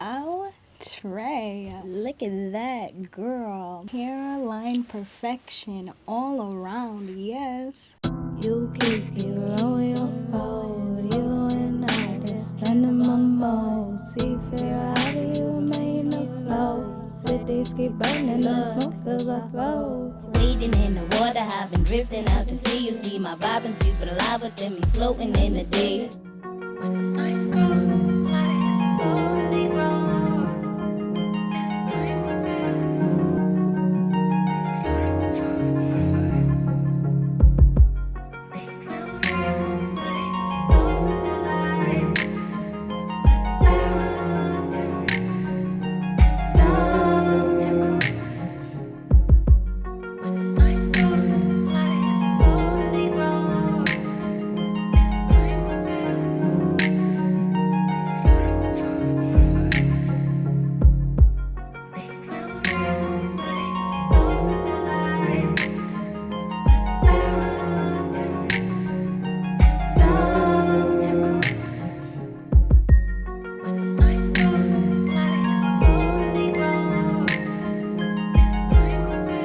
Outre. Look at that, girl. Hairline perfection all around, yes. You keep on your boat. You and I just spending my mode. See fear out of you remain afloat. Cities keep burning, the smoke fills our throats. Wading in the water, I've been drifting out to sea. You see my vibrancy's been alive within me, floating in the deep. When I grow like all they grow, and time pass, and they will rise all alive, down to close. When I grow like all they grow, and time pass, they will rise all alive, down to close. When I grow like all they grow, and time pass, they will rise all alive, down to close. When I grow like all they grow, and time pass, they will rise all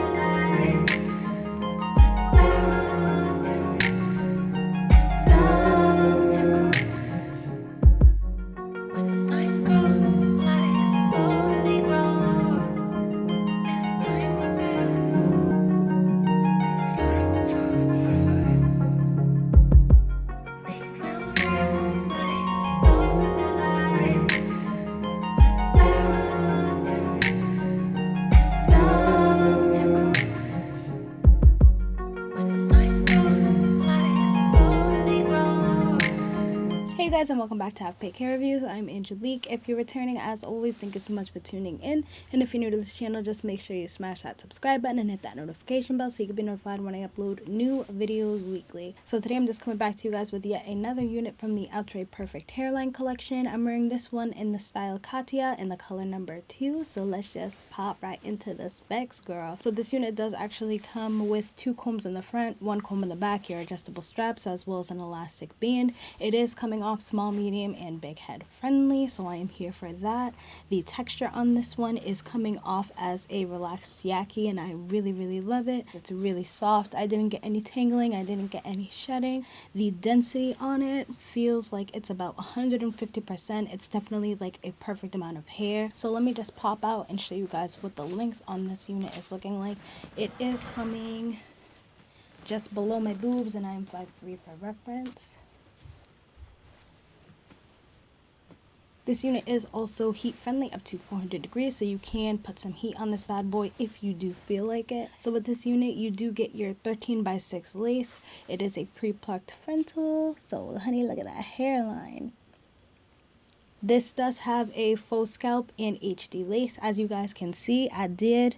alive, down to close. When I grow like all they grow. Hey guys, and welcome back to Have Pick Hair Reviews. I'm Angelique. If you're returning, as always, thank you so much for tuning in. And if you're new to this channel, just make sure you smash that subscribe button and hit that notification bell so you can be notified when I upload new videos weekly. So today I'm just coming back to you guys with yet another unit from the Outre Perfect Hairline collection. I'm wearing this one in the style Katya in the color number 2. So let's just pop right into the specs, girl. So this unit does actually come with 2 combs in the front, 1 comb in the back, your adjustable straps, as well as an elastic band. It is coming off small, medium, and big head friendly, so I am here for that. The texture on this one is coming off as a relaxed Yaki, and I really love it. It's really soft. I didn't get any tangling, I didn't get any shedding. The density on it feels like it's about 150%. It's definitely like a perfect amount of hair. So let me just pop out and show you guys what the length on this unit is looking like. It is coming just below my boobs, and I am 5'3" for reference. This unit is also heat friendly up to 400 degrees, so you can put some heat on this bad boy if you do feel like it. So with this unit, you do get your 13x6 lace. It is a pre-plucked frontal. So honey, look at that hairline. This does have a faux scalp and HD lace. As you guys can see, I did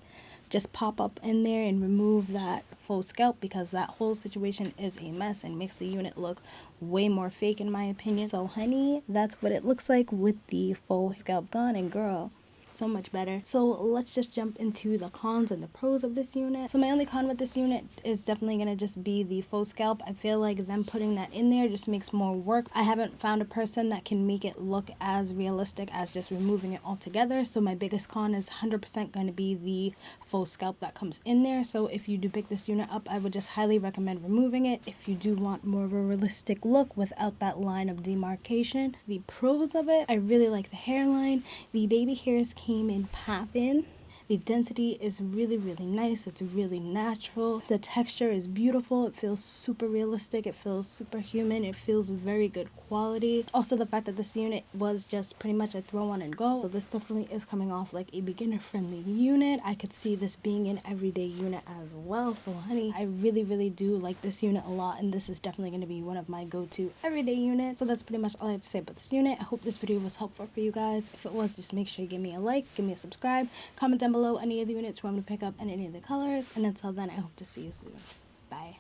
just pop up in there and remove that faux scalp because that whole situation is a mess and makes the unit look way more fake in my opinion. So honey, that's what it looks like with the faux scalp gone, and girl, so much better. So let's just jump into the cons and the pros of this unit. So my only con with this unit is definitely going to just be the faux scalp. I feel like them putting that in there just makes more work. I haven't found a person that can make it look as realistic as just removing it altogether. So my biggest con is 100% going to be the faux scalp that comes in there. So if you do pick this unit up, I would just highly recommend removing it if you do want more of a realistic look without that line of demarcation. The pros of it, I really like the hairline. The baby hairs came in poppin'. The density is really nice. It's really natural. The texture is beautiful. It feels super realistic. It feels super human. It feels very good quality. Also, the fact that this unit was just pretty much a throw on and go. So this definitely is coming off like a beginner friendly unit. I could see this being an everyday unit as well. So honey, I really do like this unit a lot, and this is definitely going to be one of my go-to everyday units. So that's pretty much all I have to say about this unit. I hope this video was helpful for you guys. If it was, just make sure you give me a like, give me a subscribe, comment down below any of the units you want me to pick up and any of the colors. And until then, I hope to see you soon. Bye.